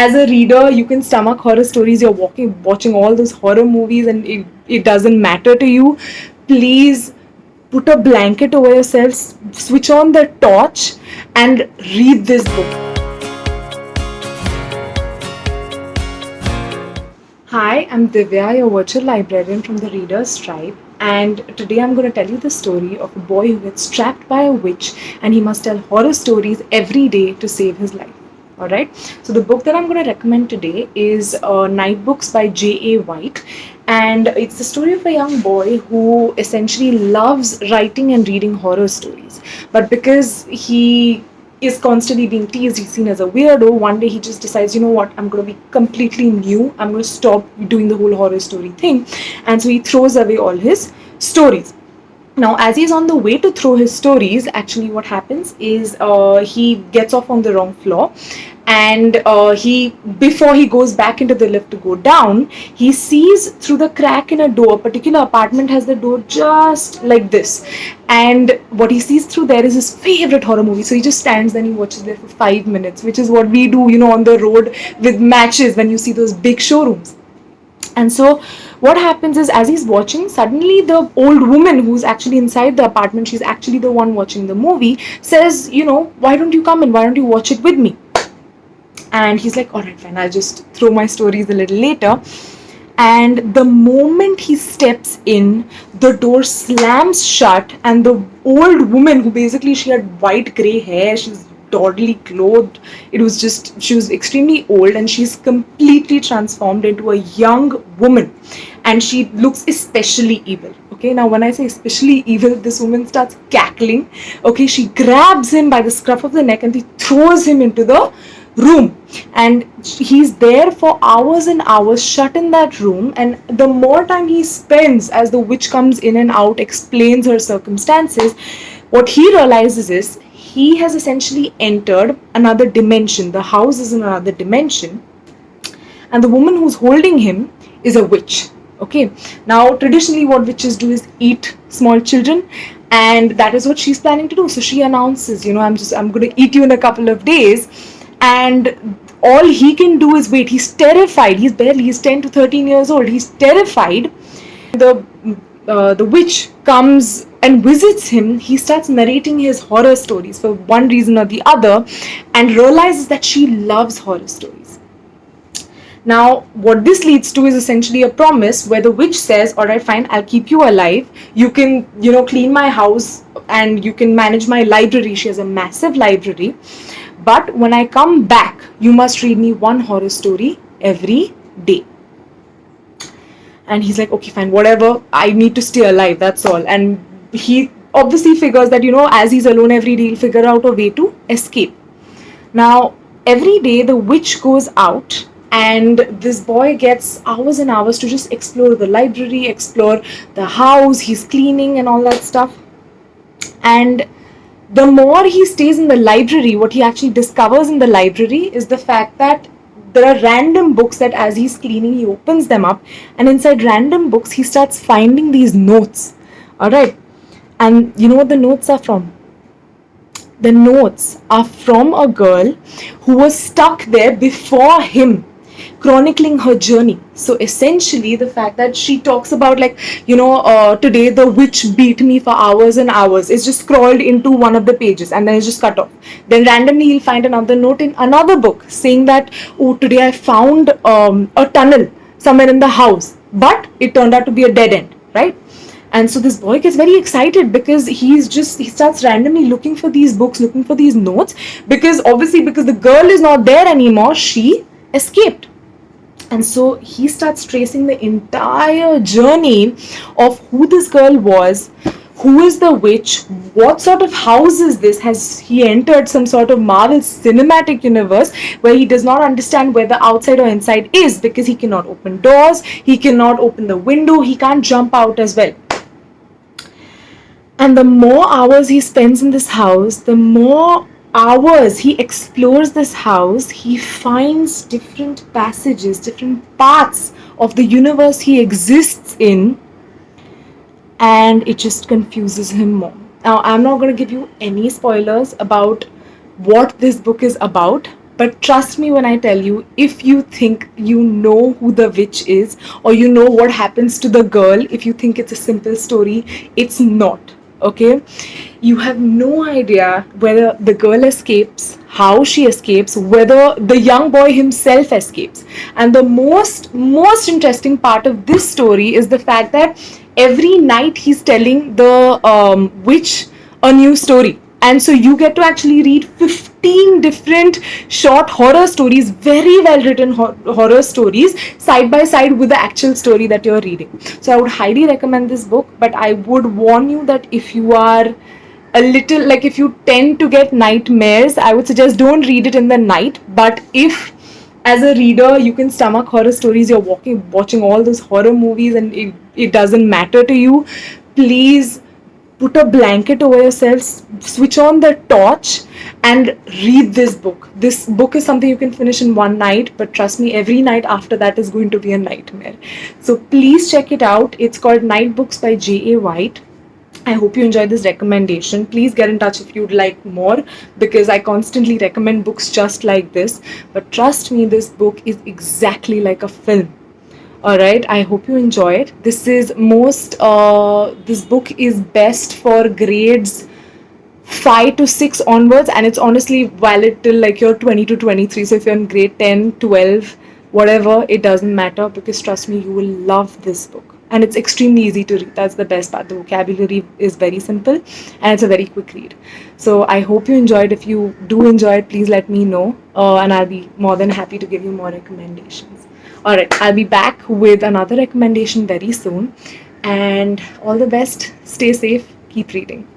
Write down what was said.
as a reader, you can stomach horror stories. You're watching all those horror movies, and it doesn't matter to you. Please put a blanket over yourself, switch on the torch, and read this book. Hi, I'm Divya, your virtual librarian from the Reader's Tribe, and today I'm going to tell you the story of a boy who gets trapped by a witch and he must tell horror stories every day to save his life. Alright, so the book that I'm going to recommend today is Nightbooks by J.A. White, and it's the story of a young boy who essentially loves writing and reading horror stories, but because he is constantly being teased, he's seen as a weirdo. One day he just decides, you know what, I'm going to be completely new, I'm going to stop doing the whole horror story thing, and so he throws away all his stories. Now, as he's on the way to throw his stories, actually what happens is he gets off on the wrong floor, and before he goes back into the lift to go down, he sees through the crack in a door. A particular apartment has the door just like this, and what he sees through there is his favorite horror movie. So he just stands there and he watches there for 5 minutes, which is what we do, on the road with matches when you see those big showrooms. And so what happens is, as he's watching, suddenly the old woman who's actually inside the apartment, she's actually the one watching the movie, says, why don't you come in, why don't you watch it with me? And he's like, all right, fine, I'll just throw my stories a little later. And the moment he steps in, the door slams shut, and the old woman, who basically, she had white grey hair, she's gaudily clothed, she was extremely old, and she's completely transformed into a young woman, and she looks especially evil. Okay, now when I say especially evil, this woman starts cackling. Okay, she grabs him by the scruff of the neck and she throws him into the room, and he's there for hours and hours shut in that room. And the more time he spends, as the witch comes in and out, explains her circumstances, what he realizes is he has essentially entered another dimension. The house is in another dimension, and the woman who's holding him is a witch. Okay, now traditionally what witches do is eat small children, and that is what she's planning to do. So she announces, I'm going to eat you in a couple of days. And all he can do is wait. He's terrified. He's 10 to 13 years old. He's terrified. The witch comes and visits him. He starts narrating his horror stories for one reason or the other, and realizes that she loves horror stories. Now, what this leads to is essentially a promise where the witch says, all right, fine, I'll keep you alive. You can, clean my house, and you can manage my library. She has a massive library. But when I come back, you must read me one horror story every day. And he's like, okay, fine, whatever. I need to stay alive, that's all. And he obviously figures that, as he's alone every day, he'll figure out a way to escape. Now, every day the witch goes out, and this boy gets hours and hours to just explore the library, explore the house, he's cleaning and all that stuff. And the more he stays in the library, what he actually discovers in the library is the fact that there are random books that as he's cleaning, he opens them up, and inside random books, he starts finding these notes. Alright, and you know what the notes are from? The notes are from a girl who was stuck there before him, chronicling her journey. So essentially, the fact that she talks about, today the witch beat me for hours and hours, is just scrawled into one of the pages, and then it's just cut off. Then randomly he'll find another note in another book saying that, oh, today I found a tunnel somewhere in the house, but it turned out to be a dead end, right? And so this boy gets very excited because he starts randomly looking for these books, looking for these notes, because the girl is not there anymore, she escaped. And so he starts tracing the entire journey of who this girl was, who is the witch, what sort of house is this, has he entered some sort of Marvel cinematic universe where he does not understand where the outside or inside is, because he cannot open doors, he cannot open the window, he can't jump out as well. And the more hours he spends in this house, the more hours he explores this house, he finds different passages, different parts of the universe he exists in, and it just confuses him more. Now, I'm not going to give you any spoilers about what this book is about, But trust me when I tell you, if you think you know who the witch is, or you know what happens to the girl, if you think it's a simple story, it's not. Okay? You have no idea whether the girl escapes, how she escapes, whether the young boy himself escapes. And the most interesting part of this story is the fact that every night he's telling the witch a new story, and so you get to actually read 15 different short horror stories, very well written horror stories, side by side with the actual story that you're reading. So I would highly recommend this book, but I would warn you that if you are a little, like, if you tend to get nightmares, I would suggest don't read it in the night. But if as a reader you can stomach horror stories, you're watching all those horror movies and it doesn't matter to you, please put a blanket over yourself, switch on the torch, and read this book. This book is something you can finish in one night, but trust me, every night after that is going to be a nightmare. So please check it out. It's called Nightbooks by J.A. White. I hope you enjoyed this recommendation. Please get in touch if you'd like more, because I constantly recommend books just like this. But trust me, this book is exactly like a film. Alright, I hope you enjoy it. This book is best for grades 5 to 6 onwards, and it's honestly valid till like you're 20 to 23. So if you're in grade 10, 12, whatever, it doesn't matter, because trust me, you will love this book. And it's extremely easy to read. That's the best part. The vocabulary is very simple and it's a very quick read. So I hope you enjoyed. If you do enjoy it, please let me know, and I'll be more than happy to give you more recommendations. Alright, I'll be back with another recommendation very soon. And all the best. Stay safe. Keep reading.